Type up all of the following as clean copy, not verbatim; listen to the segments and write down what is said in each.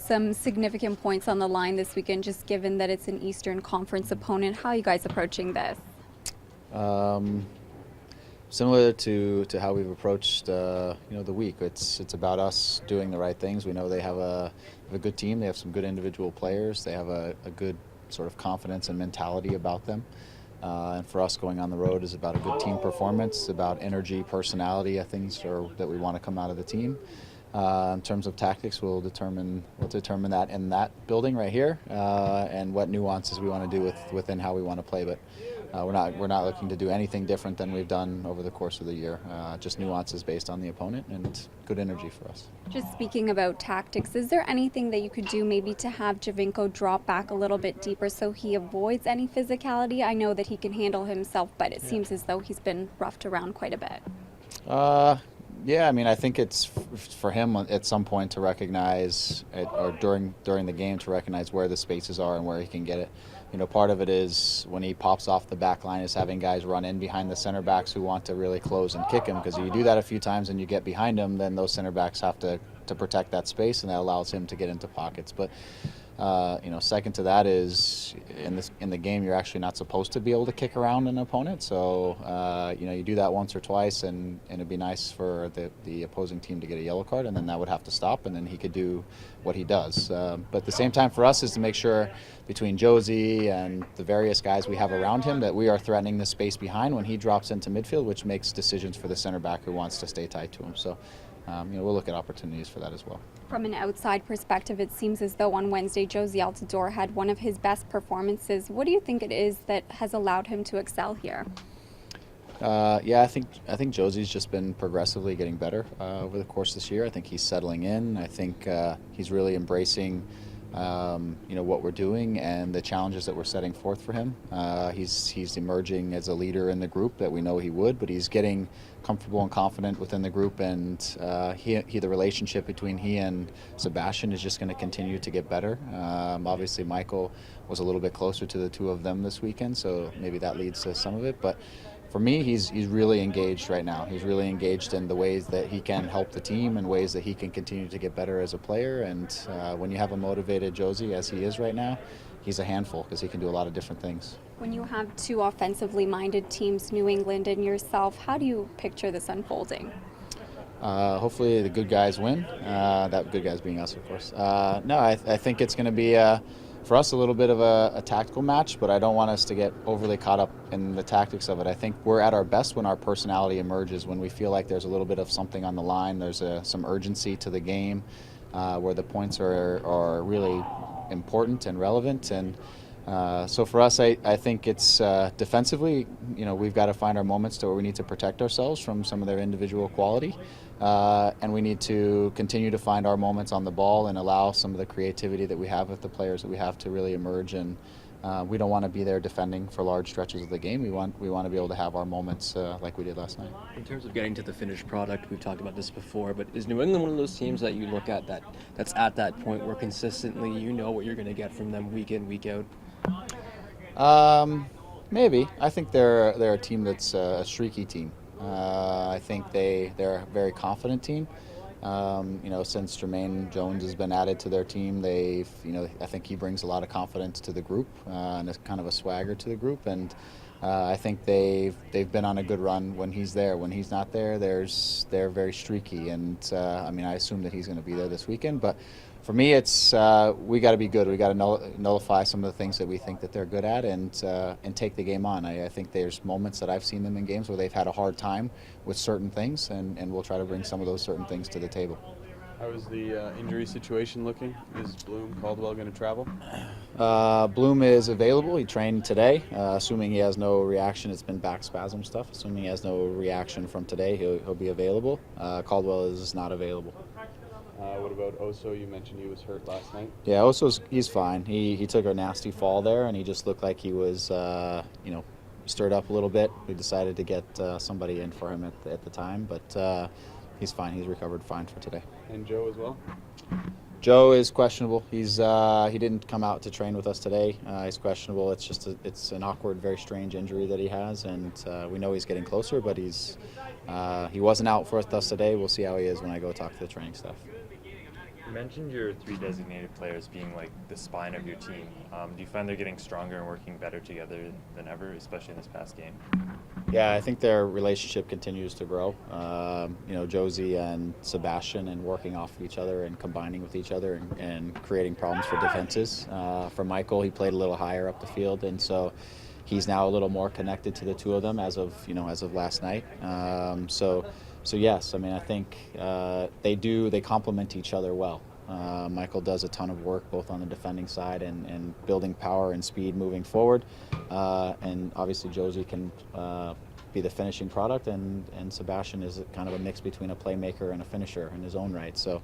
some significant points on the line this weekend, just given that it's an Eastern Conference opponent. How are you guys approaching this? Similar to how we've approached the week. It's about us doing the right things. We know they have a good team. They have some good individual players. They have a good sort of confidence and mentality about them. And for us, going on the road is about a good team performance, about energy, personality, things that we want to come out of the team. In terms of tactics, we'll determine that in that building right here, and what nuances we want to do within how we want to play. But we're not looking to do anything different than we've done over the course of the year. Just nuances based on the opponent and good energy for us. Just speaking about tactics, is there anything that you could do maybe to have Javinko drop back a little bit deeper so he avoids any physicality? I know that he can handle himself, but it seems as though he's been roughed around quite a bit. Yeah, I mean, I think it's for him at some point to recognize, or during the game, to recognize where the spaces are and where he can get it. Part of it is when he pops off the back line is having guys run in behind the center backs who want to really close and kick him, because if you do that a few times and you get behind him, then those center backs have to protect that space, and that allows him to get into pockets. But second to that is in the game, you're actually not supposed to be able to kick around an opponent. So you do that once or twice, and it'd be nice for the opposing team to get a yellow card, and then that would have to stop, and then he could do what he does. But at the same time, for us, is to make sure between Josie and the various guys we have around him that we are threatening the space behind when he drops into midfield, which makes decisions for the center back who wants to stay tight to him. So. We'll look at opportunities for that as well. From an outside perspective, it seems as though on Wednesday, Josie Altidore had one of his best performances. What do you think it is that has allowed him to excel here? I think Josie's just been progressively getting better over the course of this year. I think he's settling in. I think he's really embracing what we're doing and the challenges that we're setting forth for him. He's emerging as a leader in the group that we know he would, but he's getting comfortable and confident within the group, and the relationship between he and Sebastian is just going to continue to get better. Obviously, Michael was a little bit closer to the two of them this weekend, so maybe that leads to some of it. But for me, he's really engaged right now. He's really engaged in the ways that he can help the team and ways that he can continue to get better as a player. And when you have a motivated Josie, as he is right now, he's a handful because he can do a lot of different things. When you have two offensively minded teams, New England and yourself, how do you picture this unfolding? Hopefully the good guys win. That good guys being us, of course. I think it's going to be for us a little bit of a tactical match, but I don't want us to get overly caught up in the tactics of it. I think we're at our best when our personality emerges, when we feel like there's a little bit of something on the line, there's some urgency to the game, where the points are really important and relevant. And so for us, I think it's defensively, we've got to find our moments to where we need to protect ourselves from some of their individual quality. And we need to continue to find our moments on the ball and allow some of the creativity that we have with the players that we have to really emerge. And we don't want to be there defending for large stretches of the game. We want to be able to have our moments like we did last night. In terms of getting to the finished product, we've talked about this before, but is New England one of those teams that you look at that's at that point where consistently you know what you're going to get from them week in, week out? Maybe. I think they're a team that's a streaky team. I think they're a very confident team. Since Jermaine Jones has been added to their team, I think he brings a lot of confidence to the group and it's kind of a swagger to the group. And I think they've been on a good run when he's there. When he's not there, they're very streaky. And I assume that he's going to be there this weekend. But for me, it's we got to be good. We got to nullify some of the things that we think that they're good at, and take the game on. I think there's moments that I've seen them in games where they've had a hard time with certain things, and we'll try to bring some of those certain things to the table. How is the injury situation looking? Is Bloom Caldwell going to travel? Bloom is available. He trained today. Assuming he has no reaction, it's been back spasm stuff. Assuming he has no reaction from today, he'll be available. Caldwell is not available. What about Oso? You mentioned he was hurt last night. Yeah, he's fine. He took a nasty fall there, and he just looked like he was, stirred up a little bit. We decided to get somebody in for him at the time, but he's fine. He's recovered fine for today. And Joe as well? Joe is questionable. He didn't come out to train with us today. He's questionable. It's an awkward, very strange injury that he has, and we know he's getting closer, but he wasn't out for us today. We'll see how he is when I go talk to the training staff. You mentioned your 3 designated players being like the spine of your team. Do you find they're getting stronger and working better together than ever, especially in this past game? Yeah, I think their relationship continues to grow. Josie and Sebastian, and working off of each other and combining with each other and creating problems for defenses. For Michael, he played a little higher up the field, and so he's now a little more connected to the two of them as of last night. So yes, I mean I think they complement each other well. Michael does a ton of work both on the defending side and building power and speed moving forward. And obviously Josie can be the finishing product, and Sebastian is kind of a mix between a playmaker and a finisher in his own right. So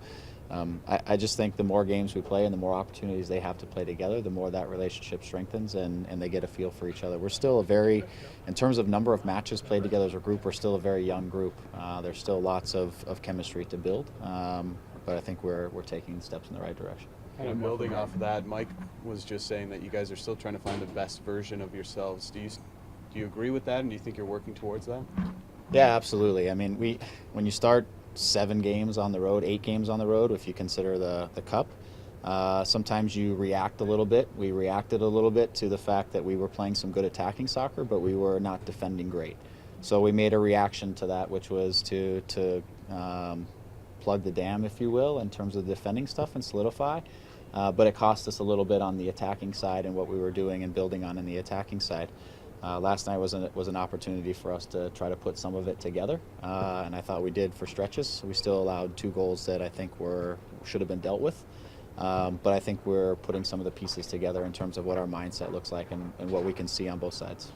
I just think the more games we play and the more opportunities they have to play together, the more that relationship strengthens and they get a feel for each other. We're still in terms of number of matches played together as a group, we're still a very young group. There's still lots of chemistry to build. But I think we're taking steps in the right direction. Kind of building off of that, Mike was just saying that you guys are still trying to find the best version of yourselves. Do you agree with that, and do you think you're working towards that? Yeah, absolutely. I mean, when you start 7 games on the road, 8 games on the road, if you consider the cup, sometimes you react a little bit. We reacted a little bit to the fact that we were playing some good attacking soccer, but we were not defending great. So we made a reaction to that, which was to plug the dam, if you will, in terms of defending stuff and solidify. But it cost us a little bit on the attacking side and what we were doing and building on in the attacking side. Last night was an opportunity for us to try to put some of it together, and I thought we did for stretches. We still allowed 2 goals that I think should have been dealt with, but I think we're putting some of the pieces together in terms of what our mindset looks like and what we can see on both sides.